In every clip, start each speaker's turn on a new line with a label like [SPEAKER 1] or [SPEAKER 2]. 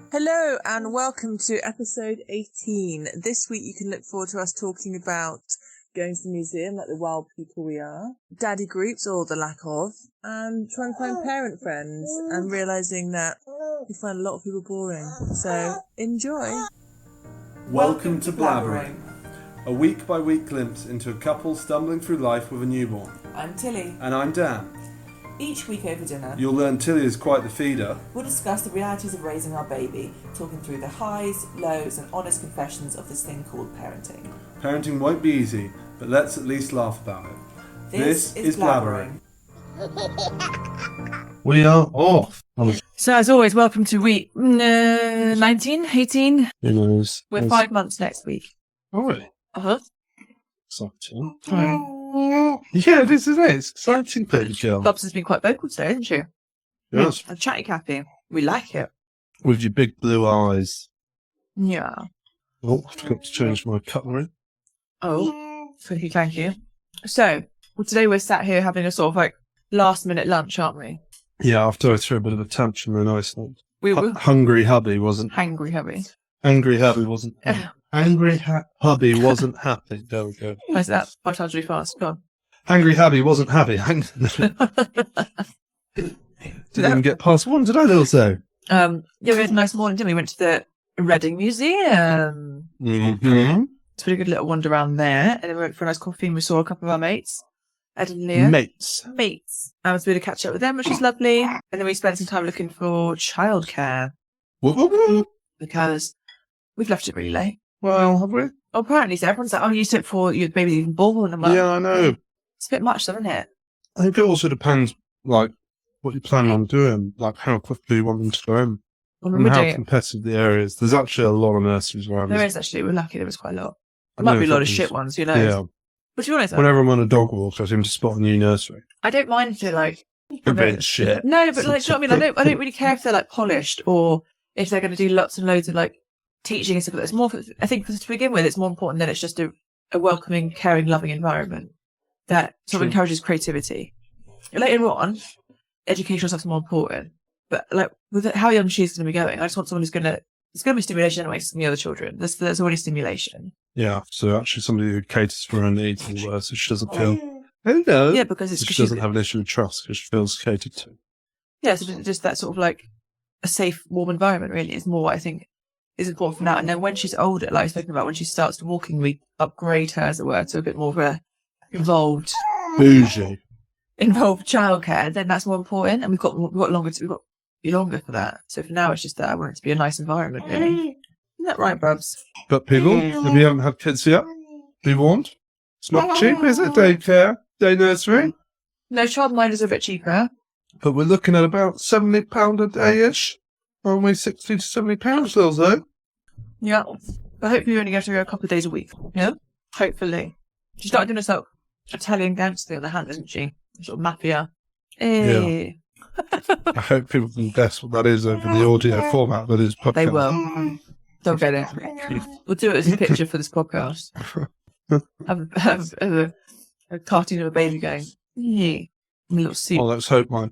[SPEAKER 1] Hello and welcome to episode 18. This week you can look forward to us talking about going to the museum like the wild people we are, daddy groups or the lack of, and trying to find parent friends and realising that we find a lot of people boring. So enjoy.
[SPEAKER 2] Welcome to Blabbering, a week-by-week glimpse into a couple stumbling through life with a newborn.
[SPEAKER 1] I'm Tilly.
[SPEAKER 2] And I'm Dan.
[SPEAKER 1] Each week over dinner,
[SPEAKER 2] You'll learn Tilly is quite the feeder.
[SPEAKER 1] we'll discuss the realities of raising our baby, talking through the highs, lows and honest confessions of this thing called parenting.
[SPEAKER 2] Parenting won't be easy, but let's at least laugh about it. This is Blabbering.
[SPEAKER 3] We are off.
[SPEAKER 1] So as always, welcome to week 19, 18.
[SPEAKER 3] Who knows?
[SPEAKER 1] We're 5 months next week.
[SPEAKER 3] Oh, really?
[SPEAKER 1] Uh-huh.
[SPEAKER 3] Exciting. Yeah, this is it. It's exciting, baby girl.
[SPEAKER 1] Bubs has been quite vocal today, hasn't she?
[SPEAKER 3] Yes.
[SPEAKER 1] A chatty Cathy. We like it.
[SPEAKER 3] With your big blue eyes.
[SPEAKER 1] Yeah.
[SPEAKER 3] Oh, I forgot to change my cutlery.
[SPEAKER 1] Oh, thank you. So, today we're sat here having a sort of like last minute lunch, aren't we?
[SPEAKER 3] Yeah, after I threw a bit of a tantrum in Iceland.
[SPEAKER 1] We were
[SPEAKER 3] Hungry Hubby wasn't...
[SPEAKER 1] Hangry Hubby.
[SPEAKER 3] Angry Hubby wasn't... Angry Hubby wasn't happy. There we go.
[SPEAKER 1] Where's that? 5 times really fast. Go on.
[SPEAKER 3] Angry Hubby wasn't happy. Didn't even get past one, did I, also?
[SPEAKER 1] Yeah, we had a nice morning, didn't we? We went to the Reading Museum.
[SPEAKER 3] Mm-hmm.
[SPEAKER 1] It's a pretty good little wander around there. And then we went for a nice coffee and we saw a couple of our mates. Ed and Leah.
[SPEAKER 3] Mates.
[SPEAKER 1] And so we had a catch up with them, which was lovely. And then we spent some time looking for childcare. Because we've left it really late.
[SPEAKER 3] Well, have we?
[SPEAKER 1] Oh, apparently, so everyone's like, oh, you took for your baby even born. And I'm like,
[SPEAKER 3] Yeah, I know.
[SPEAKER 1] it's a bit much, doesn't it?
[SPEAKER 3] I think it also depends, like, what you plan on doing, like how quickly you want them to go in, and how competitive the area is. There's actually a lot of nurseries around.
[SPEAKER 1] There is actually. We're lucky there was quite a lot. There might be a lot of shit ones, who knows?
[SPEAKER 3] Yeah.
[SPEAKER 1] But to be honest,
[SPEAKER 3] Whenever I'm on a dog walk, I seem to spot a new nursery.
[SPEAKER 1] I don't mind if they're like...
[SPEAKER 3] A bit shit.
[SPEAKER 1] No, but like, do you know what I mean? I don't really care if they're like polished or if they're going to do lots and loads of like teaching and stuff like that. It's more, I think to begin with, it's more important that it's just a welcoming, caring, loving environment that sort of encourages creativity. Later on, educational stuff's more important. But like with how young she's going to be going, I just want someone who's going to... It's going to be stimulation anyway from the other children. There's already stimulation.
[SPEAKER 3] Yeah, so actually somebody who caters for her needs so she doesn't feel... Hello.
[SPEAKER 1] Yeah, because
[SPEAKER 3] she doesn't have an issue with trust because she feels catered to.
[SPEAKER 1] Yeah, so just that sort of like a safe, warm environment really is more what I think is important for now. And then when she's older, like I was talking about, when she starts walking, we upgrade her, as it were, to a bit more of a involved childcare. Then that's more important, and we've got longer for that. So for now, it's just that I want it to be a nice environment. Really, isn't that right, Bubs?
[SPEAKER 3] But people, if you haven't had kids yet, be warned. It's not cheap, is it? Daycare, day nursery.
[SPEAKER 1] No, childminders are a bit cheaper.
[SPEAKER 3] But we're looking at about £70 a day-ish. Aren't we? £60 to £70 though.
[SPEAKER 1] Yeah. But hopefully we only have to go a couple of days a week. Yeah? Hopefully. She started doing herself Italian gangster on the hand, isn't she? Sort of mafia.
[SPEAKER 3] Yeah. I hope people can guess what that is over the audio format that is podcast.
[SPEAKER 1] They will. They'll get it. We'll do it as a picture for this podcast. have a cartoon of a baby going, yeah. A little suit.
[SPEAKER 3] Well, let's hope my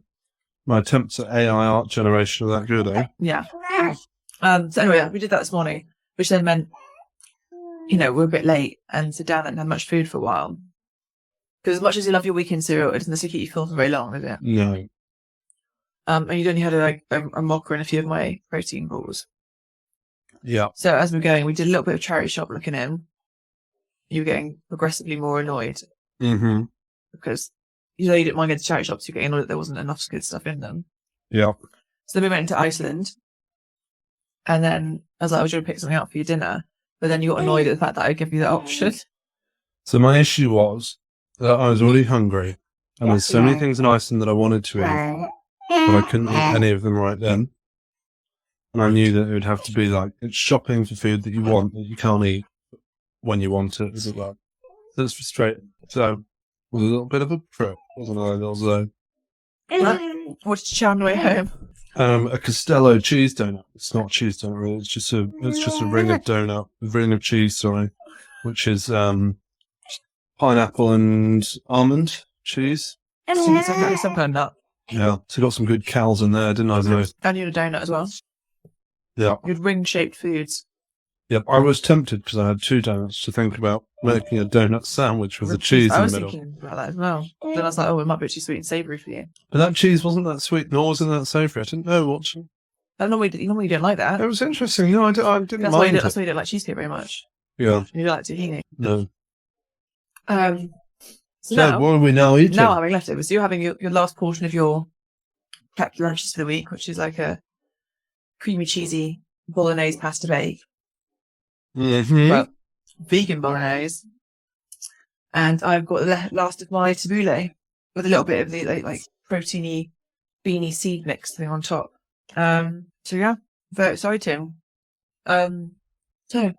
[SPEAKER 3] attempts at AI art generation are that good, eh?
[SPEAKER 1] Yeah. So anyway, we did that this morning, which then meant, we're a bit late, and so Dan hadn't had much food for a while. Because as much as you love your weekend cereal, it doesn't necessarily keep you full for very long, does it?
[SPEAKER 3] No.
[SPEAKER 1] And you'd only had a mocha and a few of my protein balls.
[SPEAKER 3] Yeah.
[SPEAKER 1] So as we're going, we did a little bit of charity shop looking in. You were getting progressively more annoyed.
[SPEAKER 3] Mm-hmm.
[SPEAKER 1] Because you didn't mind going to charity shops, you're getting annoyed that there wasn't enough good stuff in them.
[SPEAKER 3] Yeah.
[SPEAKER 1] So then we went into Iceland. And then I was like, I was going to pick something out for your dinner. But then you got annoyed at the fact that I gave you that option.
[SPEAKER 3] So my issue was that I was already hungry. And there's so many things in Iceland that I wanted to eat. But I couldn't eat any of them right then. And I knew that it would have to be like, it's shopping for food that you want, that you can't eat when you want it, as it were. So it's frustrating. So it was a little bit of a trip, wasn't I? Although,
[SPEAKER 1] what did you chow on the way home?
[SPEAKER 3] A Castello cheese donut. It's not a cheese donut, really. It's just a ring of cheese, sorry, which is pineapple and almond cheese.
[SPEAKER 1] Some kind of nut.
[SPEAKER 3] Yeah, so got some good cows in there, didn't I? Though?
[SPEAKER 1] And you had a donut as well.
[SPEAKER 3] Yeah.
[SPEAKER 1] You had ring-shaped foods.
[SPEAKER 3] Yep, I was tempted because I had 2 donuts to think about making a donut sandwich with the cheese in the middle.
[SPEAKER 1] I was thinking about that as well. Then I was like, oh, it might be too sweet and savoury for you.
[SPEAKER 3] But that cheese wasn't that sweet, nor wasn't that savoury. I didn't know what.
[SPEAKER 1] Normally you don't like that.
[SPEAKER 3] It was interesting. No, I didn't mind it.
[SPEAKER 1] That's why you don't like cheesecake very much.
[SPEAKER 3] Yeah.
[SPEAKER 1] You don't like tahini.
[SPEAKER 3] No.
[SPEAKER 1] So now,
[SPEAKER 3] what are we now eating?
[SPEAKER 1] Now having leftovers. So you're having your last portion of your kept lunches for the week, which is like a creamy, cheesy bolognese pasta bake.
[SPEAKER 3] Mm-hmm.
[SPEAKER 1] Well, vegan bolognese. And I've got the last of my tabbouleh with a little bit of the like proteiny, beanie seed mix thing on top. So yeah, very exciting. So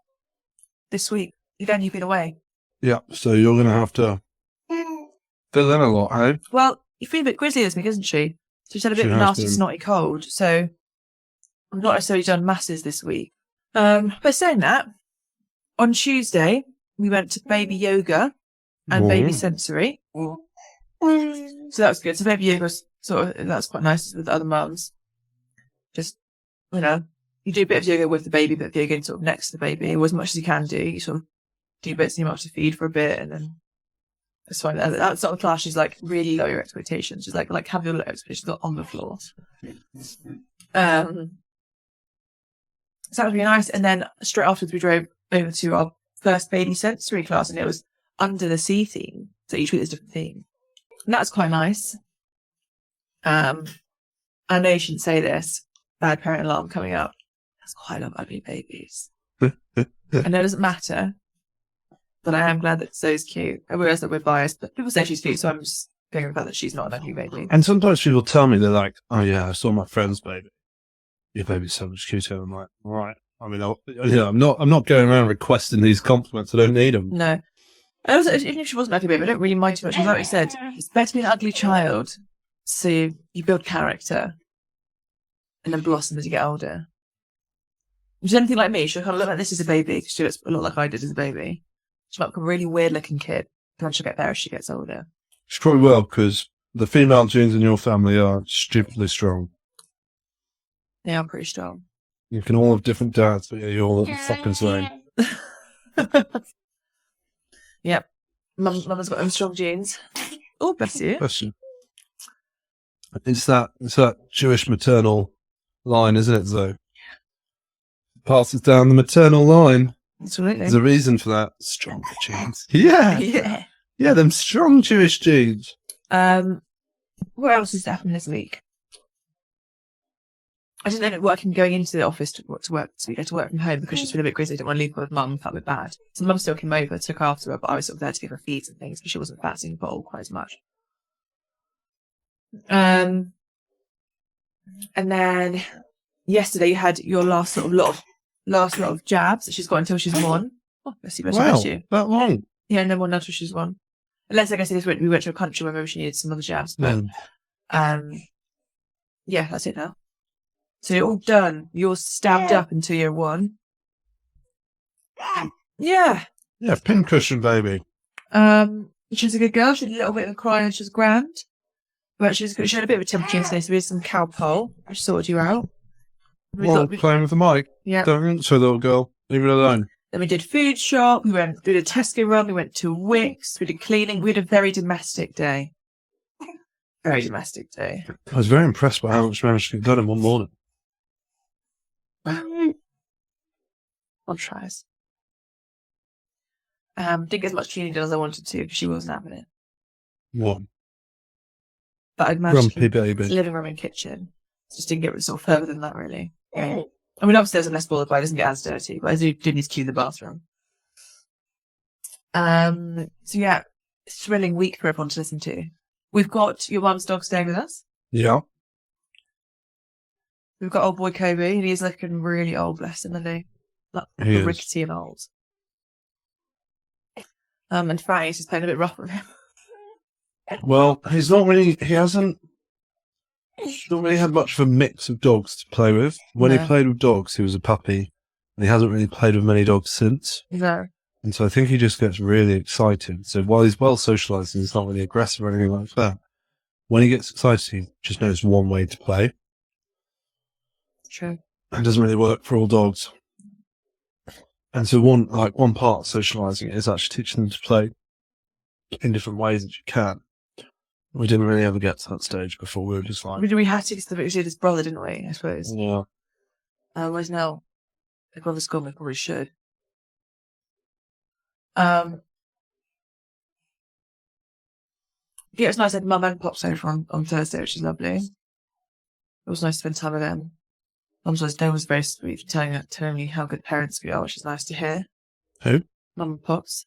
[SPEAKER 1] this week, again, you've been away.
[SPEAKER 3] Yeah, so you're going to have to fill in a lot, eh?
[SPEAKER 1] Well, you're feeling a bit grizzly this week, isn't she? So she's had a bit of a nasty, snotty cold. So I've not necessarily done masses this week. But saying that, on Tuesday, we went to baby yoga and baby sensory. So that was good. So baby yoga was that's quite nice with the other mums. Just, you do a bit of yoga with the baby, a bit of yoga sort of next to the baby, or as much as you can do. You sort of do bits and you might have to feed for a bit, and then it's fine. That sort of class, she's like really low your expectations. She's like have your low expectations on the floor. So that was really nice. And then straight afterwards, we drove over to our first baby sensory class, and it was under the sea theme. So each week there's a different theme. And that's quite nice. I know you shouldn't say this. Bad parent alarm coming up. That's quite a lot of ugly babies. I know it doesn't matter, but I am glad that Zoe's cute. I realise that we're biased, but people say she's cute, so I'm just going with the fact that she's not an ugly baby.
[SPEAKER 3] And sometimes people tell me, they're like, oh yeah, I saw my friend's baby. Your baby's so much cuter. I'm like, all right. I mean, I'm not going around requesting these compliments. I don't need them.
[SPEAKER 1] No. And also, even if she wasn't an ugly baby, I don't really mind too much. Like I said, it's better to be an ugly child, so you build character and then blossom as you get older. If she's anything like me, she'll kind of look like this as a baby, because she looks a lot like I did as a baby. She might become a really weird-looking kid, and then she'll get better as she gets older.
[SPEAKER 3] She probably will, because the female genes in your family are stupidly strong.
[SPEAKER 1] They are pretty strong.
[SPEAKER 3] You can all have different dads, but yeah, you're all the fucking same.
[SPEAKER 1] Yep. Mama's got them strong genes. Oh, bless you.
[SPEAKER 3] Bless you. It's that Jewish maternal line, isn't it, Zoe? Passes down the maternal line.
[SPEAKER 1] Absolutely.
[SPEAKER 3] There's a reason for that. Strong genes. Yeah. Yeah, them strong Jewish genes.
[SPEAKER 1] What else is happening this week? I didn't end up going into the office to work, so we go to work from home because she's been a bit grizzly. I didn't want to leave her with mum, felt a bit bad. So mum still came over, took after her, but I was sort of there to give her feeds and things, but she wasn't fatsing the bowl quite as much. And then yesterday you had your last lot of jabs that she's got until she's 1. Oh, bless you, bless you.
[SPEAKER 3] That long?
[SPEAKER 1] Yeah, no more until she's 1. Unless, like I said, we went to a country where maybe she needed some other jabs. But, yeah, that's it now. So you're all done. You're stabbed up until you're 1. Yeah.
[SPEAKER 3] Yeah, pincushion baby.
[SPEAKER 1] She's a good girl. She had a little bit of a cry and she's grand. But she had a bit of a temperature today, so we had some cowpole, which sorted you out.
[SPEAKER 3] Playing with the mic.
[SPEAKER 1] Yeah.
[SPEAKER 3] Don't answer, little girl. Leave it alone.
[SPEAKER 1] Then we did food shop. We did a Tesco run. We went to Wix. We did cleaning. We had a very domestic day. Very domestic day.
[SPEAKER 3] I was very impressed by how much we managed to get done in one morning.
[SPEAKER 1] On tries. Didn't get as much cleaning done as I wanted to because she wasn't having it.
[SPEAKER 3] What?
[SPEAKER 1] But I'd managed
[SPEAKER 3] Grumpy baby.
[SPEAKER 1] Living room and kitchen. Just didn't get sort of further than that, really. Yeah. I mean, upstairs I'm less bothered by. It doesn't get as dirty, but I do need to clean the bathroom. So yeah, thrilling week for everyone to listen to. We've got your mum's dog staying with us.
[SPEAKER 3] Yeah.
[SPEAKER 1] We've got old boy Kobe, and he's looking really old, bless him, isn't he? Like rickety and old. And Fanny's just playing a bit rough with him.
[SPEAKER 3] Well, he hasn't really had much of a mix of dogs to play with. When he played with dogs, he was a puppy, and he hasn't really played with many dogs since.
[SPEAKER 1] No.
[SPEAKER 3] And so I think he just gets really excited. So while he's well socialised and he's not really aggressive or anything like that, when he gets excited, he just knows one way to play.
[SPEAKER 1] True.
[SPEAKER 3] It doesn't really work for all dogs. And so one part of socialising is actually teaching them to play in different ways that you can. We didn't really ever get to that stage before. We were just like...
[SPEAKER 1] We had to because we did his brother, didn't we, I suppose?
[SPEAKER 3] Yeah.
[SPEAKER 1] Whereas now, if brother's gone, we probably should. Yeah, it was nice. I had Mum and Pops over on Thursday, which is lovely. It was nice to spend time with them. Mum's was very sweet for telling me how good parents we are, which is nice to hear.
[SPEAKER 3] Who?
[SPEAKER 1] Mum and Pops.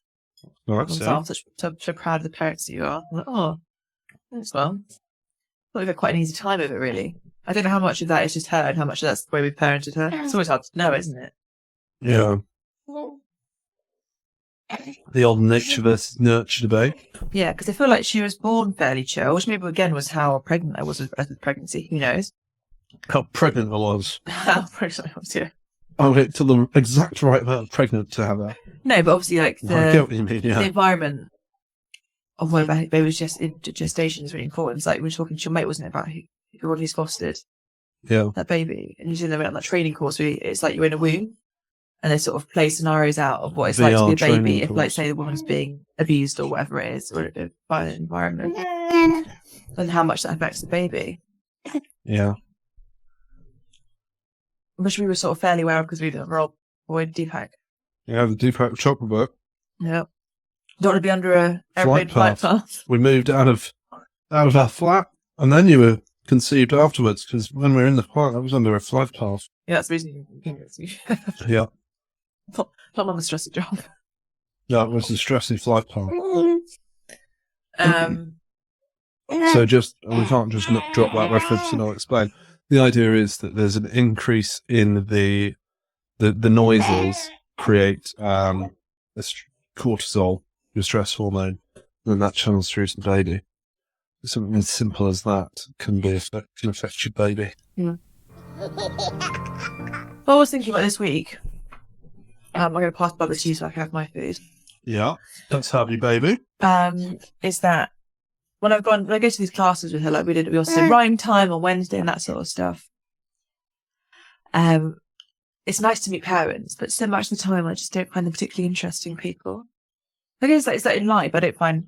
[SPEAKER 3] Nice,
[SPEAKER 1] I'm so proud of the parents that you are. I'm like, oh, thanks, Mum. I thought we've had quite an easy time of it, really. I don't know how much of that is just her and how much of that's the way we parented her. It's always hard to know, isn't it?
[SPEAKER 3] Yeah. The old nature versus nurture debate.
[SPEAKER 1] Yeah, because I feel like she was born fairly chill, which maybe again was how pregnant I was with pregnancy. Who knows?
[SPEAKER 3] How pregnant I was.
[SPEAKER 1] How pregnant I was, yeah.
[SPEAKER 3] I went to the exact right amount pregnant to have her.
[SPEAKER 1] No, but obviously, like,
[SPEAKER 3] I get what you mean, yeah.
[SPEAKER 1] The environment of when a baby was just in gestation is really important. It's like we were talking to your mate, wasn't it, about who's fostered that baby, and usually they went on that training course where it's like you're in a womb, and they sort of play scenarios out of what it's like to be a baby if, like, say, the woman's being abused or whatever it is, or by the environment, and how much that affects the baby.
[SPEAKER 3] Yeah.
[SPEAKER 1] Which we were sort of fairly aware of because we were all in Deepak.
[SPEAKER 3] Yeah, the Deepak chocolate book.
[SPEAKER 1] Yeah. Don't want to be under a airplane flight path.
[SPEAKER 3] We moved out of our flat, and then you were conceived afterwards, because when we were in the flat, that was under a flight path.
[SPEAKER 1] Yeah, that's the reason you can get to.
[SPEAKER 3] Yeah.
[SPEAKER 1] Not on a stressy job.
[SPEAKER 3] Yeah, it was a stressy flight path. So we can't just drop that reference and I'll explain. The idea is that there's an increase in the noises create cortisol, your stress hormone, and that channels through to the baby. Something as simple as that can affect your baby.
[SPEAKER 1] Yeah. Well, I was thinking about this week. I'm going to pass by the cheese so I can have my food.
[SPEAKER 3] Yeah, let's have your baby.
[SPEAKER 1] Is that when I go to these classes with her, like we also did rhyme time on Wednesday and that sort of stuff. It's nice to meet parents, but so much of the time I just don't find them particularly interesting people. I guess it's like in life, I don't find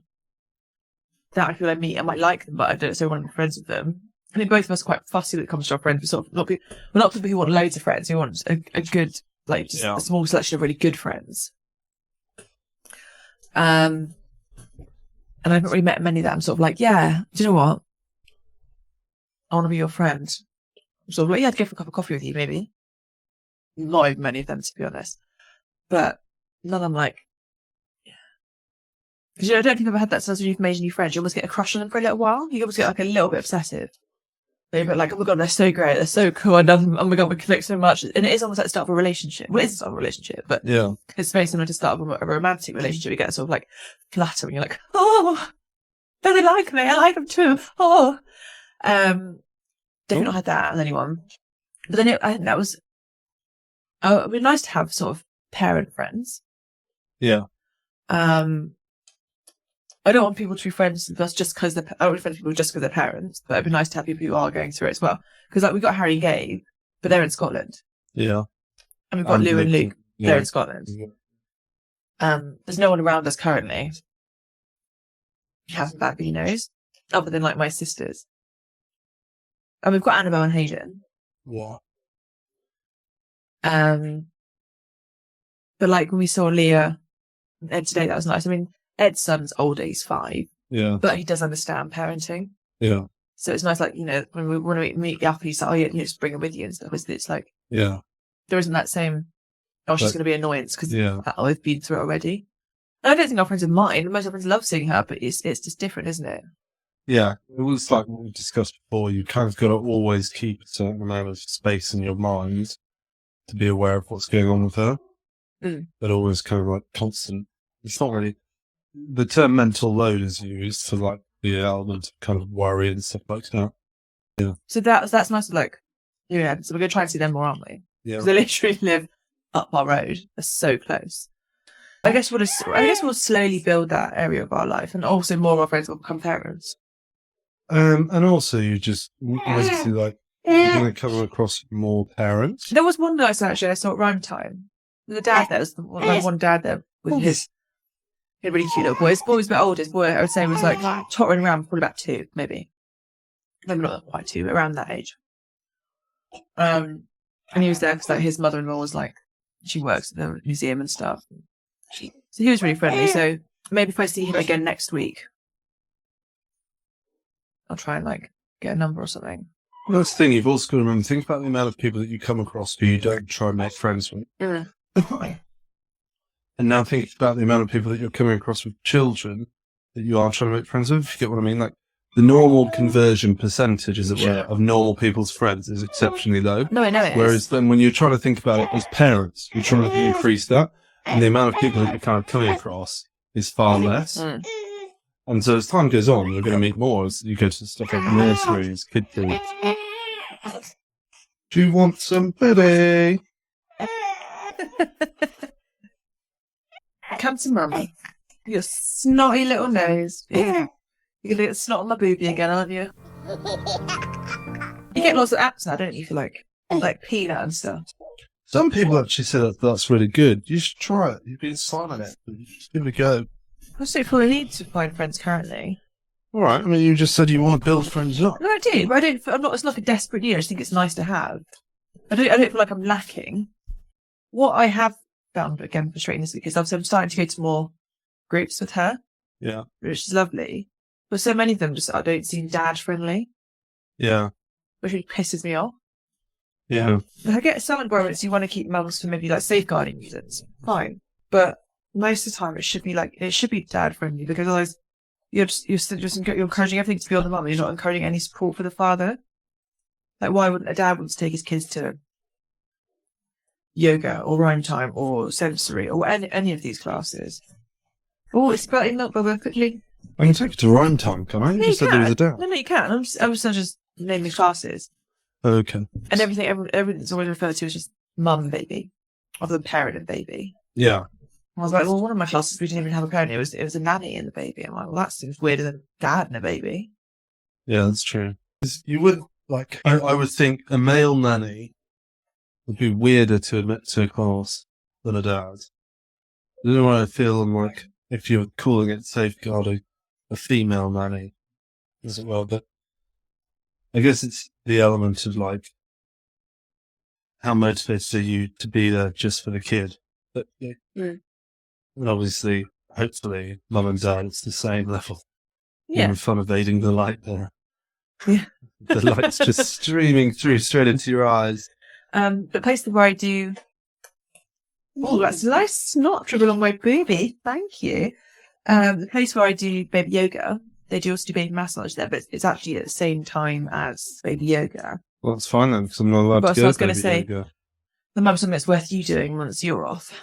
[SPEAKER 1] that I feel I might like them, but I don't necessarily want to be friends with them. I think both of us are quite fussy when it comes to our friends. We're sort of we're not people who want loads of friends. We want a good, like, just a small selection of really good friends. And I haven't really met many that I'm sort of like, yeah, do you know what? I want to be your friend. I'm sort of like, yeah, I'd go for a cup of coffee with you, maybe. Not even many of them, to be honest. But none of them like, yeah. Because I don't think I've ever had that sense when you've made new friends. You almost get a crush on them for a little while. You almost get like a little bit obsessive. They're a bit like, oh my God, they're so great. They're so cool. I love them. Oh my God, we connect so much. And it is almost like the start of a relationship. Well, it is the start of a relationship, but
[SPEAKER 3] yeah,
[SPEAKER 1] it's very similar to the start of a romantic relationship. You get sort of like flatter and you're like, oh, don't they like me? I like them too. Oh, definitely not had that with anyone. But then I think that was, it'd be nice to have sort of parent friends.
[SPEAKER 3] Yeah.
[SPEAKER 1] I don't want people to be friends with us just because I don't want to be friends with people just because they're parents, but it'd be nice to have people who are going through it as well. Because like we got Harry and Gabe, but they're in Scotland.
[SPEAKER 3] Yeah.
[SPEAKER 1] And we've got Lou and Luke, they're in Scotland.
[SPEAKER 3] Yeah.
[SPEAKER 1] There's no one around us currently. He hasn't back, but he knows. Other than like my sisters. And we've got Annabelle and Hayden.
[SPEAKER 3] Yeah.
[SPEAKER 1] But like when we saw Leah and Ed today, that was nice. I mean, Ed's son's older, he's 5.
[SPEAKER 3] Yeah.
[SPEAKER 1] But he does understand parenting.
[SPEAKER 3] Yeah.
[SPEAKER 1] So it's nice, like, you know, when we want to meet up, he's like, oh, yeah, you just bring him with you and stuff. It's like,
[SPEAKER 3] yeah, there
[SPEAKER 1] isn't that same, she's going to be annoyance because I've been through it already. And I don't think our friends are mine. Most of our friends love seeing her, but it's just different, isn't it?
[SPEAKER 3] Yeah. It was like what we discussed before. You kind of got to always keep a certain amount of space in your mind to be aware of what's going on with her. But always kind of like constant. It's not really, the term mental load is used for like the element of kind of worry and stuff like that. Yeah. So
[SPEAKER 1] that's nice to look. Yeah. So we're going to try and see them more, aren't we?
[SPEAKER 3] Yeah.
[SPEAKER 1] Because they literally live up our road. They're so close. I guess we'll slowly build that area of our life, and also more of our friends will become parents.
[SPEAKER 3] And also you just obviously like you're going to come across more parents.
[SPEAKER 1] There was one night actually I saw at Rhyme Time. The dad there was one dad there with his really cute little boy. His boy was a bit older. His boy, I would say, was like tottering around, probably about 2, maybe. Maybe not quite 2, but around that age. And he was there because like his mother-in-law was like, she works at the museum and stuff. So he was really friendly. So maybe if I see him again next week, I'll try and like get a number or something.
[SPEAKER 3] Well, that's the thing. You've also got to remember, think about the amount of people that you come across who you don't try and make friends with.
[SPEAKER 1] Mm.
[SPEAKER 3] And now think about the amount of people that you're coming across with children that you are trying to make friends with. If you get what I mean? Like the normal conversion percentage, as it were, of normal people's friends is exceptionally low.
[SPEAKER 1] No, I know it
[SPEAKER 3] Whereas
[SPEAKER 1] is.
[SPEAKER 3] then when you're trying to think about it as parents, you're trying to increase that. And the amount of people that you're kind of coming across is far less.
[SPEAKER 1] Mm.
[SPEAKER 3] And so as time goes on, you're going to meet more as you go to stuff like nurseries, kid things. Do you want some baby?
[SPEAKER 1] Come to mummy. Your snotty little nose. You're going to get snot on my boobie again, aren't you? You get lots of apps now, don't you, for like peanut and stuff.
[SPEAKER 3] Some people actually say that that's really good. You should try it. You've been silent it. Just give it a go.
[SPEAKER 1] I don't feel I need to find friends currently.
[SPEAKER 3] All right. I mean, you just said you want to build friends up.
[SPEAKER 1] No, I do, but I'm not. It's not like a desperate need. I just think it's nice to have. I don't feel like I'm lacking. What I have found again frustrating this week is obviously I'm starting to go to more groups with her.
[SPEAKER 3] Yeah.
[SPEAKER 1] Which is lovely, but so many of them just I don't seem dad friendly.
[SPEAKER 3] Yeah.
[SPEAKER 1] Which really pisses me off.
[SPEAKER 3] Yeah.
[SPEAKER 1] I get some environments you want to keep mums for maybe like safeguarding reasons, fine, but most of the time it should be dad friendly because otherwise you're encouraging everything to be on the mum. You're not encouraging any support for the father. Like why wouldn't a dad want to take his kids to yoga or rhyme time or sensory or any of these classes? Oh, it's sprouting milk, Bubba, quickly.
[SPEAKER 3] I can take it to rhyme time, can I? You just said there was a doubt.
[SPEAKER 1] No, you can. I was just naming classes.
[SPEAKER 3] Okay.
[SPEAKER 1] And everything's always referred to as just mum and baby, other than parent and baby.
[SPEAKER 3] Yeah.
[SPEAKER 1] I was like, well, one of my classes we didn't even have a parent. It was a nanny and the baby. I'm like, well, that seems weirder than dad and a baby.
[SPEAKER 3] Yeah, that's true. You would like. I would think a male nanny would be weirder to admit to a class than a dad. I don't know why I feel like if you're calling it safeguarding a female nanny as well, but I guess it's the element of like how motivated are you to be there just for the kid. But and obviously, hopefully, mum and dad, it's the same level.
[SPEAKER 1] Yeah.
[SPEAKER 3] Even fun evading the light there.
[SPEAKER 1] Yeah.
[SPEAKER 3] The light's just streaming through straight into your eyes.
[SPEAKER 1] The place where I do. Oh, that's a nice snot dribble on my boobie. Thank you. The place where I do baby yoga, they do also do baby massage there, but it's actually at the same time as baby yoga.
[SPEAKER 3] Well, that's fine then, because I'm not allowed to go
[SPEAKER 1] I was going
[SPEAKER 3] to
[SPEAKER 1] to
[SPEAKER 3] baby
[SPEAKER 1] say,
[SPEAKER 3] yoga.
[SPEAKER 1] the mum something it's worth you doing once you're off.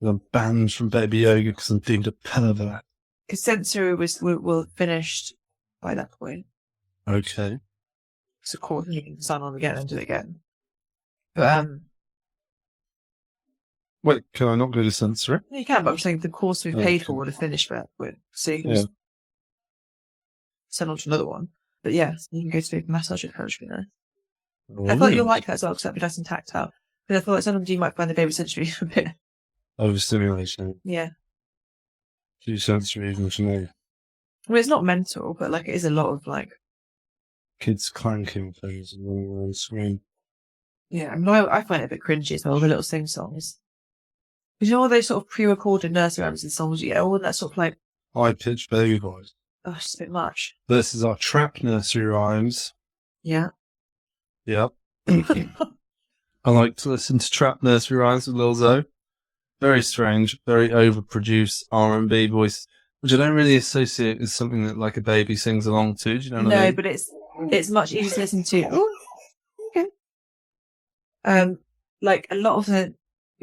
[SPEAKER 3] I'm banned from baby yoga because I'm deemed a pervert.
[SPEAKER 1] Because sensory will finished by that point.
[SPEAKER 3] Okay.
[SPEAKER 1] So of course you can sign on again and do it again. But
[SPEAKER 3] Wait, can I not go to sensory?
[SPEAKER 1] you can, but I'm saying the course we've paid for would have finished that with. So you can just send on to another one. But yeah, you can go to baby massage at her, you know. I thought you'll like that as well, because that'd be nice and tactile. But I thought sometimes you might find the baby sensory a bit.
[SPEAKER 3] Overstimulation.
[SPEAKER 1] Yeah.
[SPEAKER 3] Too sensory even for me.
[SPEAKER 1] I mean, it's not mental, but like it is a lot of like.
[SPEAKER 3] Kids clanking things and running around the screen.
[SPEAKER 1] Yeah, I mean, I find it a bit cringy as well, the little sing-songs. Because you know all those sort of pre-recorded nursery rhymes and songs you get, all that sort of like,
[SPEAKER 3] High-pitched baby voice.
[SPEAKER 1] oh, it's a bit much.
[SPEAKER 3] This is our trap nursery rhymes.
[SPEAKER 1] Yeah.
[SPEAKER 3] Yep. I like to listen to trap nursery rhymes with Lil Zo. Very strange, very overproduced R&B voice, which I don't really associate with something that like a baby sings along to. Do you know what I mean?
[SPEAKER 1] No, but it's much easier to listen to. Oh, okay. Like a lot of the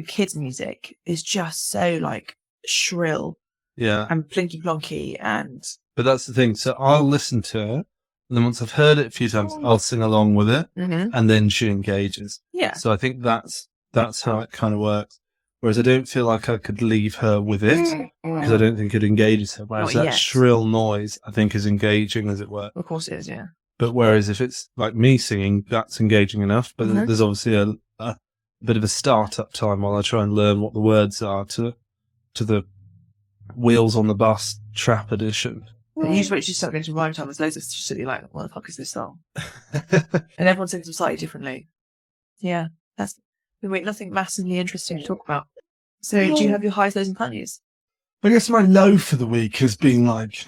[SPEAKER 1] kids' music is just so like shrill.
[SPEAKER 3] Yeah.
[SPEAKER 1] And plinky plonky and.
[SPEAKER 3] But that's the thing. So I'll listen to it, and then once I've heard it a few times, I'll sing along with it, and then she engages.
[SPEAKER 1] Yeah.
[SPEAKER 3] So I think that's how it kind of works. Whereas I don't feel like I could leave her with it because I don't think it engages her. Whereas
[SPEAKER 1] Not
[SPEAKER 3] that
[SPEAKER 1] yet.
[SPEAKER 3] shrill noise, I think, is engaging, as it were.
[SPEAKER 1] Of course it is, yeah.
[SPEAKER 3] But whereas if it's like me singing, that's engaging enough. But there's obviously a bit of a start-up time while I try and learn what the words are to the Wheels on the Bus Trap Edition.
[SPEAKER 1] Usually when you start going to rhyme time, there's loads of silly like, what the fuck is this song? And everyone sings them slightly differently. Yeah, that's nothing massively interesting to talk about. So do you have your highs, lows and funnies?
[SPEAKER 3] I guess my low for the week has been like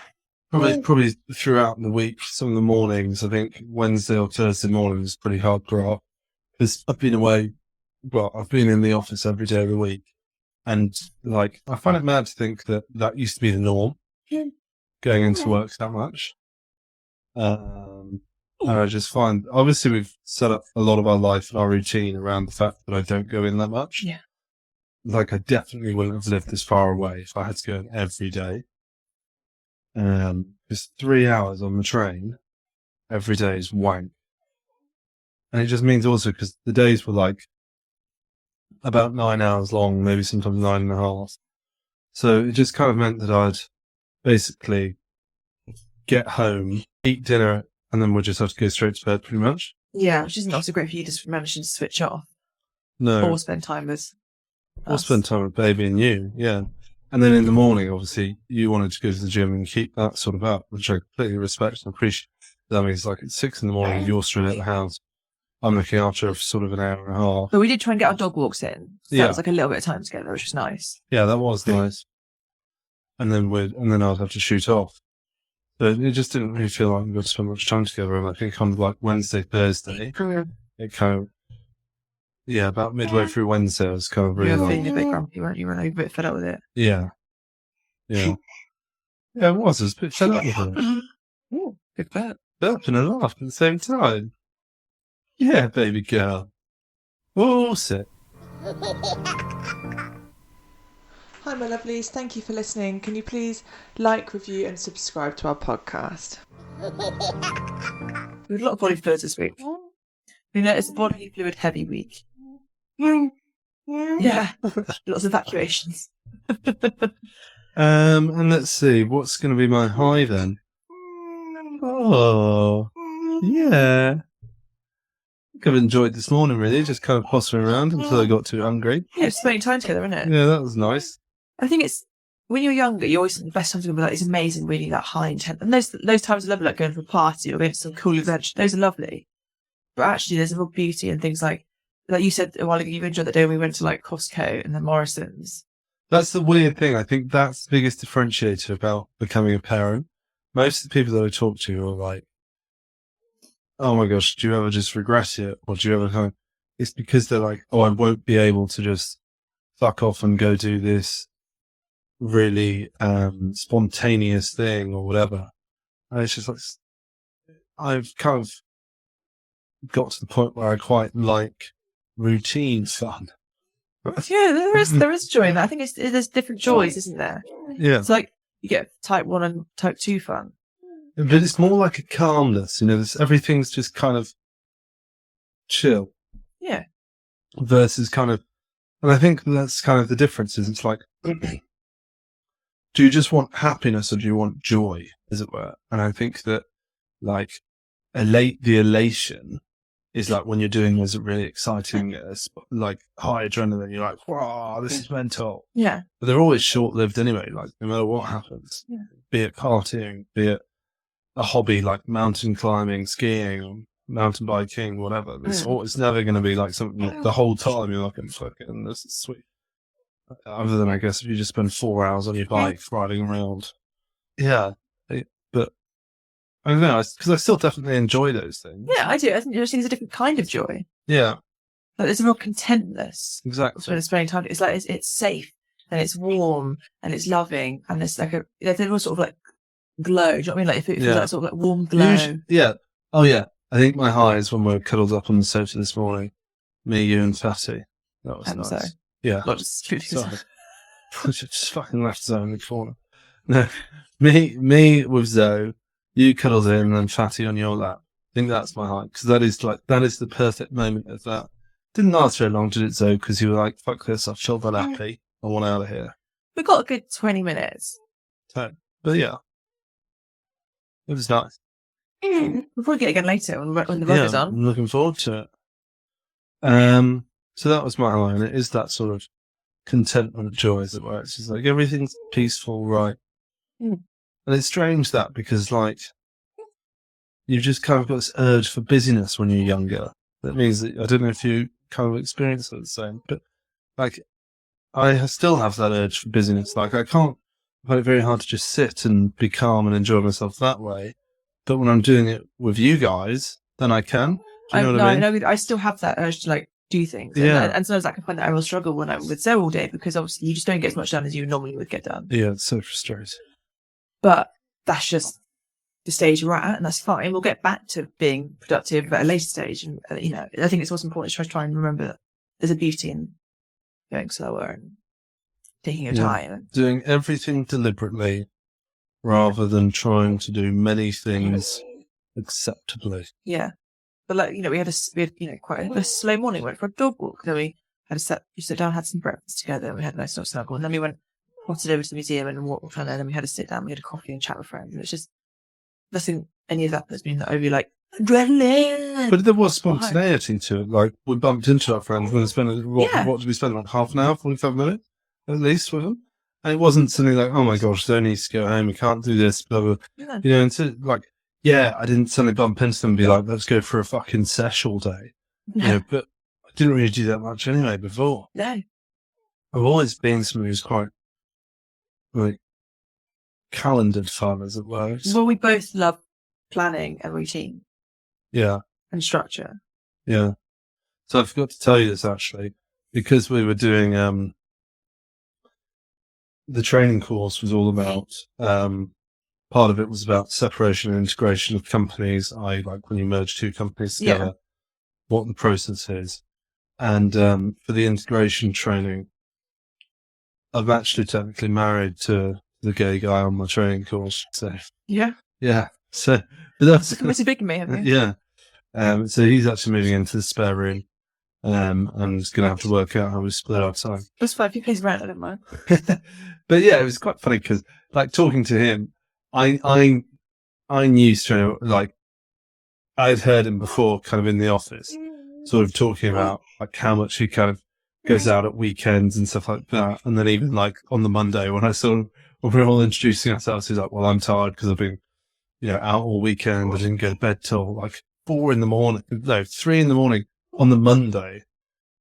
[SPEAKER 3] probably throughout the week. Some of the mornings, I think Wednesday or Thursday morning is pretty hard graft because I've been away. Well, I've been in the office every day of the week, and like I find it mad to think that used to be the norm, going into work that much. And I just find, obviously, we've set up a lot of our life and our routine around the fact that I don't go in that much.
[SPEAKER 1] Yeah.
[SPEAKER 3] Like, I definitely wouldn't have lived this far away if I had to go in every day. It's 3 hours on the train every day is wank. And it just means also because the days were like about 9 hours long, maybe sometimes 9.5. So it just kind of meant that I'd basically get home, eat dinner, and then we'd just have to go straight to bed pretty much.
[SPEAKER 1] Yeah, which isn't also great for you just managing to switch off.
[SPEAKER 3] No.
[SPEAKER 1] Or spend time with us.
[SPEAKER 3] Or spend time with baby and you, yeah. And then in the morning, obviously, you wanted to go to the gym and keep that sort of up, which I completely respect and appreciate. That means like at 6 a.m, you're straight at the house. I'm looking after her for sort of an hour and a half.
[SPEAKER 1] But we did try and get our dog walks in. So that was like a little bit of time together, which was nice.
[SPEAKER 3] Yeah, that was nice. And then I'd have to shoot off. But it just didn't really feel like we got to spend much time together. And I think kind of like Wednesday, Thursday, it kind of, about midway through Wednesday, I was kind of really
[SPEAKER 1] You were feeling a bit grumpy, weren't you? A bit fed up with it.
[SPEAKER 3] Yeah. Yeah. Yeah, it was. I was a bit fed up with it.
[SPEAKER 1] Ooh, good bet.
[SPEAKER 3] Burp and a laugh at the same time. Yeah, baby girl. Oh, sit.
[SPEAKER 4] Hi, my lovelies. Thank you for listening. Can you please like, review, and subscribe to our podcast?
[SPEAKER 1] We had a lot of body fluids this week. We noticed a body fluid heavy week. Yeah, lots of evacuations.
[SPEAKER 3] And let's see, what's going to be my high then? Oh, yeah. I think I've enjoyed this morning, really, just kind of pottering around until I got too hungry.
[SPEAKER 1] Yeah, it's spending time together, isn't it?
[SPEAKER 3] Yeah, that was nice.
[SPEAKER 1] I think it's, when you're younger, you always think the best times are going to be like these amazing, really that high intent. And those times are lovely, like going to a party or going to some cool event. Those are lovely. But actually, there's a real beauty in things like you said a while ago, you enjoyed that day when we went to like Costco and then Morrison's.
[SPEAKER 3] That's the weird thing. I think that's the biggest differentiator about becoming a parent. Most of the people that I talk to are like, oh my gosh, do you ever just regret it? Or do you ever kind of, it's because they're like, oh, I won't be able to just fuck off and go do this really spontaneous thing or whatever. And it's just like, I've kind of got to the point where I quite like routine fun.
[SPEAKER 1] Yeah, there is joy in that. I think there's different joys, isn't there?
[SPEAKER 3] Yeah.
[SPEAKER 1] It's like you get type 1 and type 2 fun.
[SPEAKER 3] But it's more like a calmness, everything's just kind of chill.
[SPEAKER 1] Yeah.
[SPEAKER 3] Versus kind of, and I think that's kind of the difference is it's like, do you just want happiness or do you want joy, as it were? And I think that like the elation is like when you're doing those really exciting, like high adrenaline, you're like, wow, this is mental.
[SPEAKER 1] Yeah.
[SPEAKER 3] But they're always short-lived anyway, like no matter what happens, be it karting, be it a hobby like mountain climbing, skiing, or mountain biking, whatever. It's never going to be like something that the whole time you're like, fucking, this is sweet. Other than, I guess, if you just spend 4 hours on your bike riding around. Yeah. But I don't know, because I still definitely enjoy those things.
[SPEAKER 1] Yeah, I do. I think there's a different kind of joy.
[SPEAKER 3] Yeah.
[SPEAKER 1] Like there's a real contentness.
[SPEAKER 3] Exactly.
[SPEAKER 1] When it's spending time, it's like it's safe and it's warm and it's loving and there's like there's a sort of like glow. Do you know what I mean? Like if it feels like sort of like warm glow.
[SPEAKER 3] Yeah. Oh yeah. I think my high is when we were cuddled up on the sofa this morning. Me, you, and Fatty. That was nice.
[SPEAKER 1] So,
[SPEAKER 3] yeah.
[SPEAKER 1] Not just
[SPEAKER 3] sorry. Just fucking left Zoe in the corner. No, me with Zoe. You cuddled in and then Fatty on your lap. I think that's my high because that is the perfect moment of that Didn't last very long, did it, though? Because you were like, fuck this, I've chilled that happy. I want out of here.
[SPEAKER 1] We got a good 20 minutes.
[SPEAKER 3] So, but yeah. It was nice.
[SPEAKER 1] We'll probably get it again later when the rug is on.
[SPEAKER 3] I'm looking forward to it. So that was my line. It is that sort of contentment, joy, as it were. It's just like everything's peaceful, right?
[SPEAKER 1] Mm.
[SPEAKER 3] And it's strange that because, like, you've just kind of got this urge for busyness when you're younger. That means that, I don't know if you kind of experience it the same, but, like, I still have that urge for busyness. Like, I find it very hard to just sit and be calm and enjoy myself that way. But when I'm doing it with you guys, then I can. Do you know what I mean?
[SPEAKER 1] I know. I still have that urge to, like, do things.
[SPEAKER 3] Yeah.
[SPEAKER 1] And sometimes I can find that I will struggle when I'm with Zoe all day because obviously you just don't get as much done as you normally would get done.
[SPEAKER 3] Yeah, it's so frustrating.
[SPEAKER 1] But that's just the stage we're at, and that's fine. We'll get back to being productive at a later stage. And, you know, I think it's also important to try and remember that there's a beauty in going slower and taking your time.
[SPEAKER 3] Doing everything deliberately rather than trying to do many things acceptably.
[SPEAKER 1] Yeah. But, like, you know, we had quite a slow morning. We went for a dog walk. Then we had sit down, had some breakfast together. We had a nice little snuggle. And then we trotted over to the museum and walked around there. And then we had a sit down. We had a coffee and chat with friends. And it's just nothing, any of that has been overly, like, adrenaline.
[SPEAKER 3] But there was spontaneity to it. Like, we bumped into our friends. We spent, what did we spend? Like half an hour, 45 minutes at least with them? And it wasn't something like, oh my gosh, they need to go home. We can't do this, blah, blah.
[SPEAKER 1] Yeah.
[SPEAKER 3] You know, and so, like, yeah, I didn't suddenly bump into them and be like, let's go for a fucking sesh all day. You know, but I didn't really do that much anyway before.
[SPEAKER 1] No.
[SPEAKER 3] I've always been somebody who's quite, like, calendared fun, as it were.
[SPEAKER 1] Well, we both love planning and routine.
[SPEAKER 3] Yeah.
[SPEAKER 1] And structure.
[SPEAKER 3] Yeah. So I forgot to tell you this, actually, because we were doing, the training course was all about, part of it was about separation and integration of companies, like when you merge two companies together, what the process is. And for the integration training, I'm actually technically married to the gay guy on my training course. So
[SPEAKER 1] yeah.
[SPEAKER 3] So that's
[SPEAKER 1] committed bigamy, haven't you?
[SPEAKER 3] Yeah. So he's actually moving into the spare room. And going to have to work out how we split our time.
[SPEAKER 1] That's fine. If he plays around, I don't mind.
[SPEAKER 3] But yeah, it was quite funny because, like, talking to him, I knew straight, like, I'd heard him before kind of in the office, sort of talking about, like, how much he kind of goes out at weekends and stuff like that. And then even, like, on the Monday when when we were all introducing ourselves, he's like, well, I'm tired because I've been, you know, out all weekend. I didn't go to bed till, like, 3 in the morning on the Monday.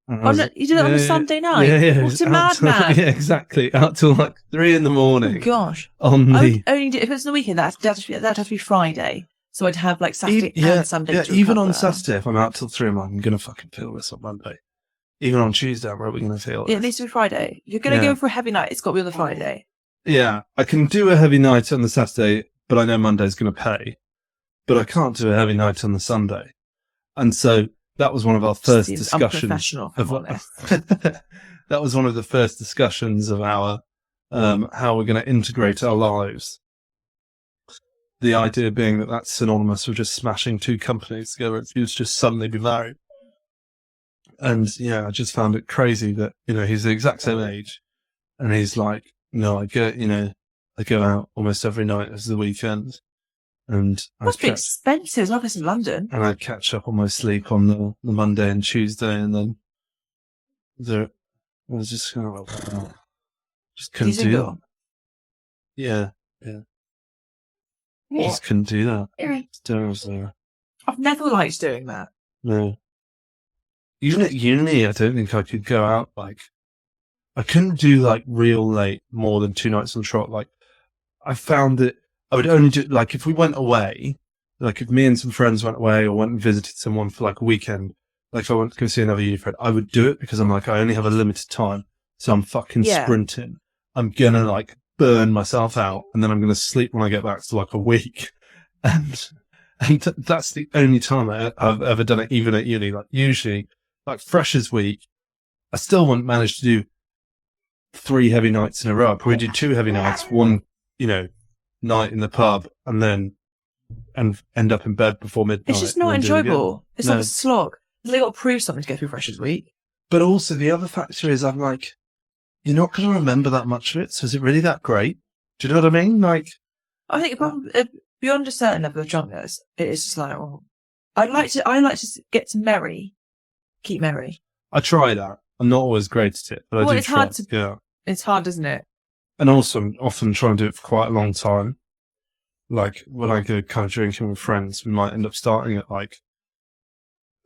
[SPEAKER 1] You did it on a Sunday night?
[SPEAKER 3] Yeah.
[SPEAKER 1] What a madman.
[SPEAKER 3] Yeah, exactly. Out till like 3 in the morning.
[SPEAKER 1] Oh, gosh.
[SPEAKER 3] I would
[SPEAKER 1] only do, if it's the weekend, that'd have to be Friday. So I'd have like Saturday and Sunday.
[SPEAKER 3] Yeah,
[SPEAKER 1] to
[SPEAKER 3] even
[SPEAKER 1] recover.
[SPEAKER 3] on Saturday, if I'm out till 3, I'm going to fucking feel this on Monday. Even on Tuesday, I'm probably going to feel it.
[SPEAKER 1] Yeah, it needs to be Friday. If you're going to go for a heavy night, it's got to be on the Friday.
[SPEAKER 3] Yeah, I can do a heavy night on the Saturday, but I know Monday's going to pay. But I can't do a heavy night on the Sunday. And so that was one of our first discussions. That was one of the first discussions of our how we're going to integrate our lives. The idea being that that's synonymous with just smashing two companies together if you just suddenly be married. And yeah, I just found it crazy that, you know, he's the exact same age, and he's like, no, I go out almost every night as the weekend. And
[SPEAKER 1] must be expensive, as long as it's in London.
[SPEAKER 3] And I'd catch up on my sleep on the Monday and Tuesday, and then I was just kind of like, wow. Just couldn't do that. Yeah. Just couldn't do that. It's terrible.
[SPEAKER 1] I've never liked doing that.
[SPEAKER 3] No. Even at uni, I don't think I could go out, like, I couldn't do, like, real late more than 2 nights on trot. Like, I found that I would only do, like, if we went away, like, if me and some friends went away or went and visited someone for, like, a weekend, like, if I went to go see another uni friend, I would do it because I'm like, I only have a limited time, so I'm fucking sprinting. I'm gonna, like, burn myself out, and then I'm gonna sleep when I get back to, like, a week. And that's the only time I've ever done it, even at uni. Like, usually, like, Freshers Week, I still wouldn't manage to do 3 heavy nights in a row. I probably do 2 heavy nights, one, you know, night in the pub, and end up in bed before midnight.
[SPEAKER 1] It's just not enjoyable. It's like a slog. They got to prove something to get through Freshers Week.
[SPEAKER 3] But also the other factor is I'm like, you're not going to remember that much of it. So is it really that great? Do you know what I mean? Like,
[SPEAKER 1] I think beyond a certain level of drunkenness, it is just like, oh, I like to get to keep merry.
[SPEAKER 3] I try that. I'm not always great at it, but I do
[SPEAKER 1] it's
[SPEAKER 3] try.
[SPEAKER 1] hard to. Yeah. It's hard, isn't it?
[SPEAKER 3] And also, I'm often trying to do it for quite a long time. Like, when I go kind of drinking with friends, we might end up starting at like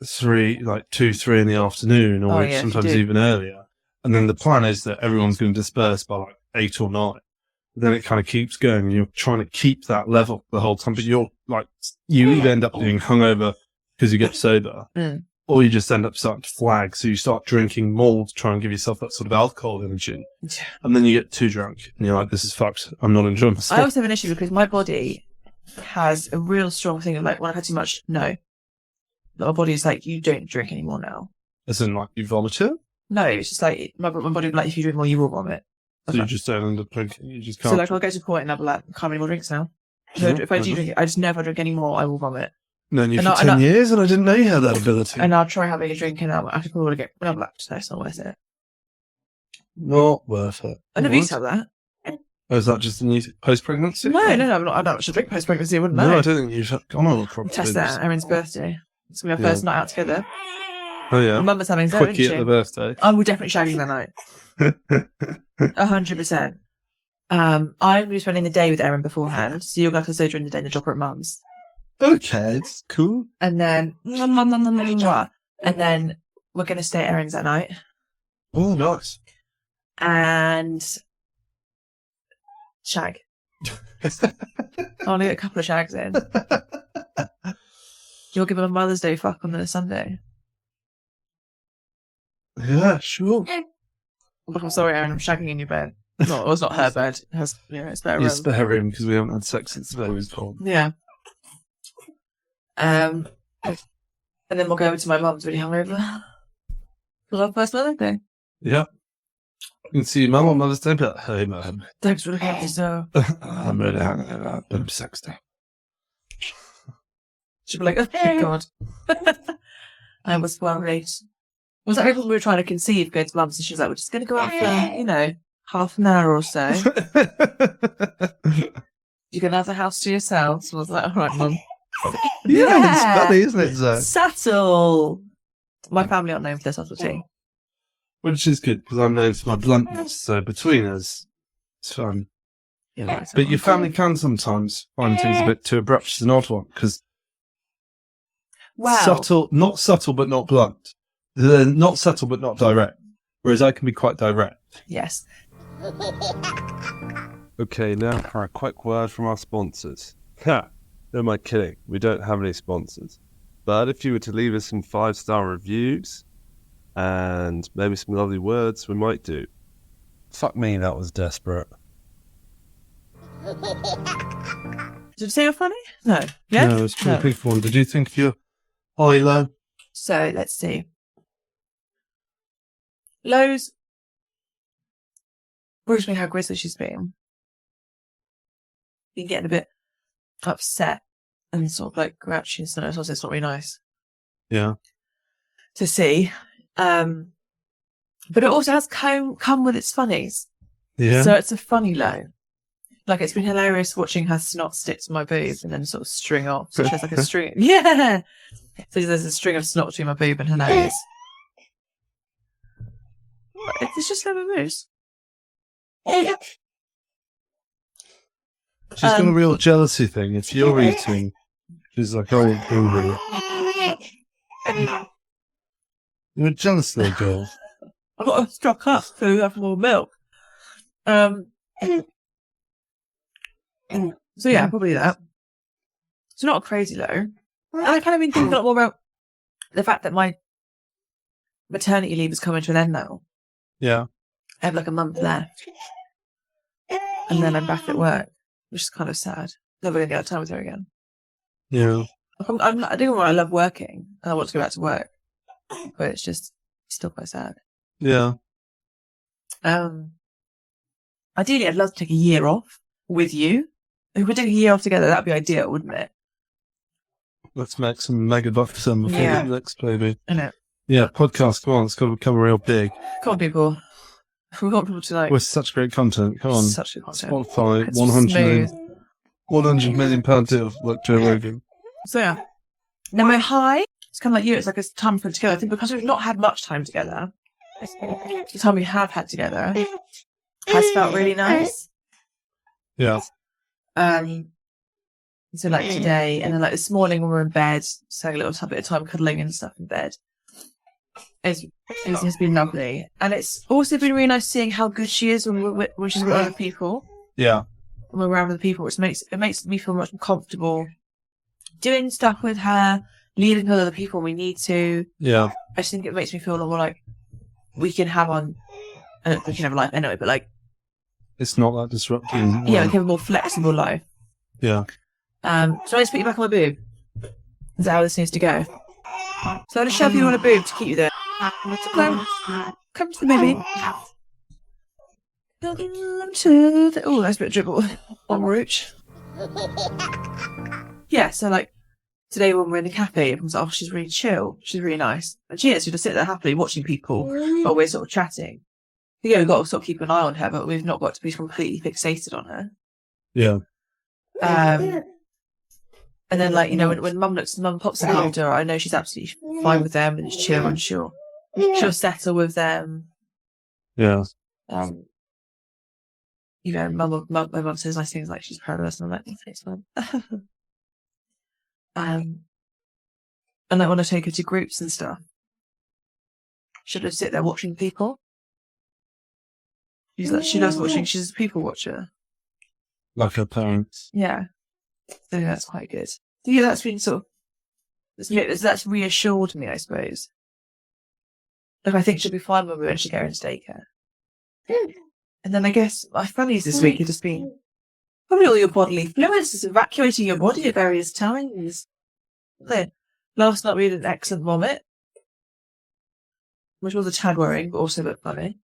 [SPEAKER 3] 2, 3 in the afternoon, or sometimes even earlier. And then the plan is that everyone's going to disperse by like 8 or 9. Then it kind of keeps going, and you're trying to keep that level the whole time. But you either end up being hungover because you get sober, or you just end up starting to flag. So you start drinking more to try and give yourself that sort of alcohol energy. And then you get too drunk, and you're like, this is fucked. I'm not enjoying myself.
[SPEAKER 1] I also have an issue because my body has a real strong thing of like, when I've had too much, no. My body's like, you don't drink anymore now.
[SPEAKER 3] As in, like, you vomit it?
[SPEAKER 1] No, it's just like, my body will be like, if you drink more, you will vomit.
[SPEAKER 3] So you just don't end up drinking. You just can't.
[SPEAKER 1] So like, I'll go to a point and I'll be like, can't have any more drinks now. So if I do drink it, I just never drink any more, I will vomit.
[SPEAKER 3] Known you for 10 years, and I didn't know you had that ability.
[SPEAKER 1] And I'll try having a drink, and I could probably get another lap, so it's not worth it.
[SPEAKER 3] Not worth it.
[SPEAKER 1] I never used to have that.
[SPEAKER 3] Oh, is that just a new post-pregnancy?
[SPEAKER 1] No, I'm not. I don't should drink post-pregnancy. I wouldn't know.
[SPEAKER 3] No, I don't think you should. Come on, probably.
[SPEAKER 1] Test that at Erin's birthday. It's going to be our first night out together.
[SPEAKER 3] Oh, yeah.
[SPEAKER 1] My mum was having that,
[SPEAKER 3] Quickie at the birthday.
[SPEAKER 1] I will definitely shag you that night. 100%. I'm going to be spending the day with Erin beforehand, so you're going to have to soda in the day and drop her at mum's.
[SPEAKER 3] Okay, it's cool.
[SPEAKER 1] And then, and then we're going to stay at Erin's that night.
[SPEAKER 3] Oh, nice.
[SPEAKER 1] And shag. I want to get a couple of shags in. You'll give him a Mother's Day fuck on the Sunday.
[SPEAKER 3] Yeah, sure.
[SPEAKER 1] Look, I'm sorry, Erin, I'm shagging in your bed. No, it was not her bed. It has, it's better room.
[SPEAKER 3] It's spare room because we haven't had sex since the baby was born.
[SPEAKER 1] Yeah. And then we'll go over to my mum's really hungover for our first Mother's Day.
[SPEAKER 3] Yeah. You can see your mum on Mother's Day, but hey, man.
[SPEAKER 1] Thanks for looking at me, so.
[SPEAKER 3] I'm really hungover. I'm sex day.
[SPEAKER 1] She'll be like, oh, God. I was worried. Was that when we were trying to conceive, go to mum's, and she was like, we're just going to go out for, half an hour or so. You're going to have the house to yourself. So I was like, all right, mum.
[SPEAKER 3] Yeah, it's funny, isn't it, Zoe?
[SPEAKER 1] Subtle. My family aren't known for their subtlety.
[SPEAKER 3] Which is good, because I'm known for my bluntness, so between us, it's fun.
[SPEAKER 1] Yeah,
[SPEAKER 3] but your family can sometimes find things a bit too abrupt, which is an odd one, because not subtle but not blunt. They're not subtle but not direct, whereas I can be quite direct.
[SPEAKER 1] Yes.
[SPEAKER 5] Okay, now for a quick word from our sponsors. Ha! No, am I kidding? We don't have any sponsors. But if you were to leave us some 5-star reviews and maybe some lovely words, we might do. Fuck me, that was desperate.
[SPEAKER 1] Did you say you're funny? No. Yeah?
[SPEAKER 3] No, it's pretty big one. Did you think of your high low?
[SPEAKER 1] So, let's see. Lowe's worries me how grizzly she's been. Been getting a bit upset and sort of like grouchy and stuff. So it's not really nice.
[SPEAKER 3] Yeah.
[SPEAKER 1] To see. But it also has come with its funnies.
[SPEAKER 3] Yeah.
[SPEAKER 1] So it's a funny low. Like, it's been hilarious watching her snot stick to my boob and then sort of string off. So she has like a string. Yeah! So there's a string of snot between my boob and her nose. It's just never moves.
[SPEAKER 3] She's got a real jealousy thing. If you're eating, she's like, oh, hungry. You're a jealous little girl.
[SPEAKER 1] I've got to stock up so we have more milk. So yeah, probably that. It's not a crazy low. And I've kind of been thinking a lot more about the fact that my maternity leave is coming to an end now.
[SPEAKER 3] Yeah.
[SPEAKER 1] I have like a month left. And then I'm back at work, which is kind of sad. Never going to get time with her again.
[SPEAKER 3] Yeah.
[SPEAKER 1] I do want I love working and I want to go back to work. But it's just still quite sad.
[SPEAKER 3] Yeah.
[SPEAKER 1] Ideally, I'd love to take a year off with you. If we took a year off together, that'd be ideal, wouldn't it?
[SPEAKER 3] Let's make some mega bucks before we get the next baby.
[SPEAKER 1] Innit?
[SPEAKER 3] Yeah, podcast. Come on, it's got to become real big.
[SPEAKER 1] Come on, people. We want people to like.
[SPEAKER 3] With such great content. Come on.
[SPEAKER 1] Such good content.
[SPEAKER 3] Spotify,
[SPEAKER 1] It's
[SPEAKER 3] 100 million pound deal like Joe Rogan.
[SPEAKER 1] So yeah. Now my high, it's kind of like you, it's like a time for together. I think because we've not had much time together, the time we have had together has felt really nice.
[SPEAKER 3] Yeah.
[SPEAKER 1] So like today, and then like this morning when we're in bed, so a little bit of time cuddling and stuff in bed. It's been lovely, and it's also been really nice seeing how good she is when she's with other people.
[SPEAKER 3] Yeah.
[SPEAKER 1] When we're around other people, which makes me feel much more comfortable doing stuff with her, leaving her with other people when we need to.
[SPEAKER 3] Yeah.
[SPEAKER 1] I just think it makes me feel a lot more like we can have we can have a life anyway, but like
[SPEAKER 3] it's not that disrupting.
[SPEAKER 1] Yeah, we can have a more flexible life.
[SPEAKER 3] Yeah.
[SPEAKER 1] So I just put you back on my boob. Is that how this needs to go? So I'll just shove you on a boob to keep you there. So come to the baby. Oh, that's a bit of dribble on route. Yeah, so like today when we're in the cafe, everyone's like, oh, she's really chill. She's really nice. And she is. She just sit there happily watching people while we're sort of chatting. Yeah, we've got to sort of keep an eye on her, but we've not got to be completely fixated on her.
[SPEAKER 3] Yeah.
[SPEAKER 1] And then, like, you know, when mum pops in after her, I know she's absolutely fine with them and it's chill and she'll settle with them.
[SPEAKER 3] Yeah.
[SPEAKER 1] You know, my mum says nice things like she's proud of us, and I'm like, thanks, mum. And like when I take her to groups and stuff, she'll just sit there watching people. She loves watching. She's a people watcher.
[SPEAKER 3] Like her parents.
[SPEAKER 1] Yeah. So yeah, that's quite good. So yeah, that's been sort of, that's reassured me, I suppose. Like, I think she'll be fine when we eventually get her into daycare. And then I guess my funnies this week have just been probably all your bodily fluids, just evacuating your body at various times. Then last night we had an excellent vomit, which was a tad worrying, but also a bit funny.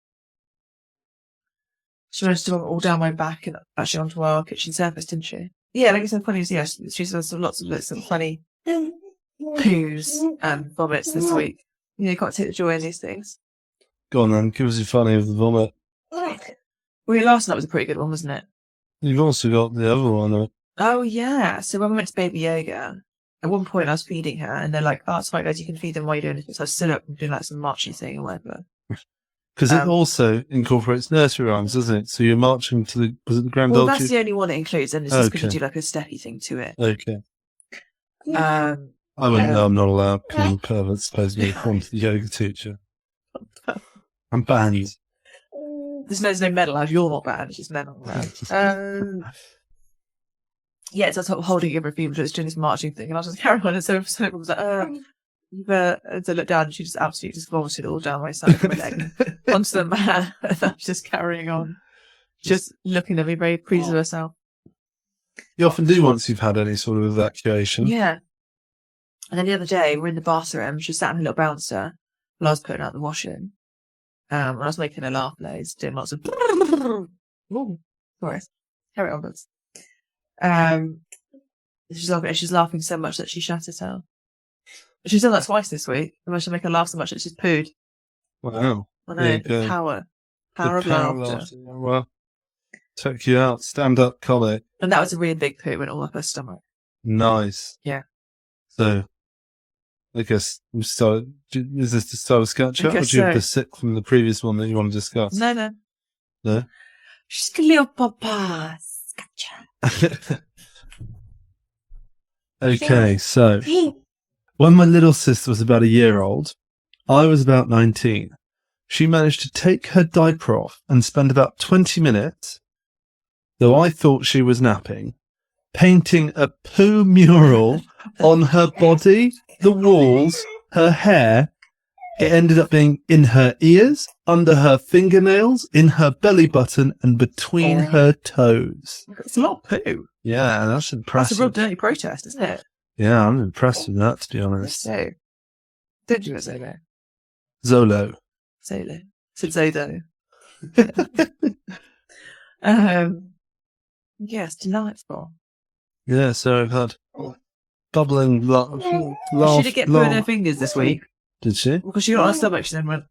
[SPEAKER 1] She managed to vomit all down my back and actually onto our kitchen surface, didn't she? Yeah, like I said, funny is, yes, she's had lots of some funny poos and vomits this week. You know, you can't take the joy in these things.
[SPEAKER 3] Go on then, give us your funny of the vomit.
[SPEAKER 1] Well, last night was a pretty good one, wasn't it?
[SPEAKER 3] You've also got the other one, though.
[SPEAKER 1] Oh, yeah. So when we went to baby yoga, at one point I was feeding her, and they're like, oh, it's fine, guys, you can feed them while you're doing this. So I stood up and doing like some marching thing or whatever.
[SPEAKER 3] Because it also incorporates nursery rhymes, doesn't it? So you're marching to was it the grand
[SPEAKER 1] Well, that's the only one it includes, and it's just because you do like a steppy thing to it.
[SPEAKER 3] Okay.
[SPEAKER 1] I
[SPEAKER 3] wouldn't know, I'm not allowed, because I'm pervert's supposed to be a quantity yoga teacher. I'm banned.
[SPEAKER 1] There's no medal, as you're not banned, it's just medal. Yeah, so I was sort of holding every few minutes doing this marching thing, and I was just carrying on, and so everyone was like, and so I looked down, and she just absolutely just vomited all down my side of my leg onto the mat, and I was just carrying on, just looking at me very pleased with herself.
[SPEAKER 3] You often do once you've had any sort of evacuation.
[SPEAKER 1] Yeah. And then the other day, we're in the bathroom, she sat in a little bouncer while I was putting out the washing. And I was making her laugh loads, doing lots of ooh, sorry. Carry on, Bubs. She's laughing so much that she shat herself. She's done that twice this week. I managed to make her laugh so much that she's pooed.
[SPEAKER 3] Wow.
[SPEAKER 1] I know, the power of laughter.
[SPEAKER 3] Well, took you out, stand-up comedy.
[SPEAKER 1] And that was a really big poo, it went all up her stomach.
[SPEAKER 3] Nice.
[SPEAKER 1] Yeah.
[SPEAKER 3] So, I guess is this the start of sketch-up, or do you have the sick from the previous one that you want to discuss?
[SPEAKER 1] No.
[SPEAKER 3] No?
[SPEAKER 1] Little papa sketch-up.
[SPEAKER 3] Okay, so when my little sister was about a year old, I was about 19. She managed to take her diaper off and spend about 20 minutes, though I thought she was napping, painting a poo mural on her body, the walls, her hair. It ended up being in her ears, under her fingernails, in her belly button, and between her toes.
[SPEAKER 1] It's a lot of poo.
[SPEAKER 3] Yeah, that's impressive.
[SPEAKER 1] That's a real dirty protest, isn't it?
[SPEAKER 3] Yeah, I'm impressed with that, to be honest.
[SPEAKER 1] So, don't you Zolo?
[SPEAKER 3] Zolo.
[SPEAKER 1] Zolo. Said Zodo. Yes, delightful.
[SPEAKER 3] Yeah, so I've had bubbling
[SPEAKER 1] She did get poo in her fingers this week.
[SPEAKER 3] Did she?
[SPEAKER 1] Because she got on her stomach, she then went,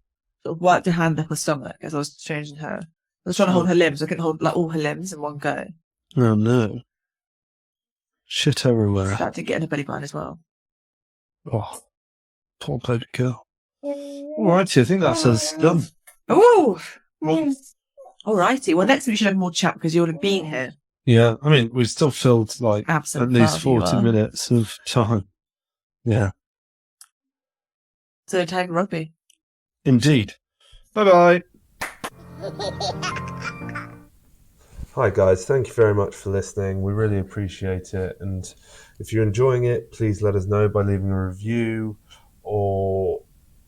[SPEAKER 1] sort of wiped her hand up her stomach as I was changing her. I was trying to hold her limbs. I couldn't hold like all her limbs in one go.
[SPEAKER 3] Oh no. Shit everywhere.
[SPEAKER 1] That did get in her belly button as well.
[SPEAKER 3] Oh, poor baby girl. Alrighty, I think that's us done.
[SPEAKER 1] Oh! Alrighty. Well, next week we should have more chat because you would have been here.
[SPEAKER 3] Yeah, I mean, we've still filled like
[SPEAKER 1] Absolute
[SPEAKER 3] at least
[SPEAKER 1] barbie you
[SPEAKER 3] 40
[SPEAKER 1] are.
[SPEAKER 3] minutes of time. Yeah,
[SPEAKER 1] So tag rugby.
[SPEAKER 3] indeed. Bye-bye.
[SPEAKER 5] Hi guys, thank you very much for listening. We really appreciate it. And if you're enjoying it, please let us know by leaving a review or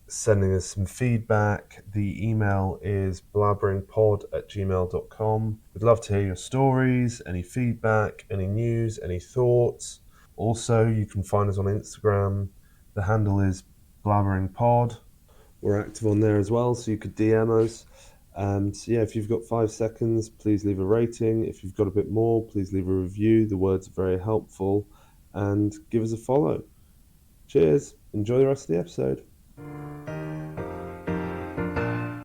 [SPEAKER 5] sending us some feedback. The email is blabberingpod@gmail.com. We'd love to hear your stories, any feedback, any news, any thoughts. Also, you can find us on Instagram. The handle is blabberingpod. We're active on there as well, so you could DM us. And yeah, if you've got 5 seconds, please leave a rating. If you've got a bit more, please leave a review. The words are very helpful. And give us a follow. Cheers. Enjoy the rest of the episode.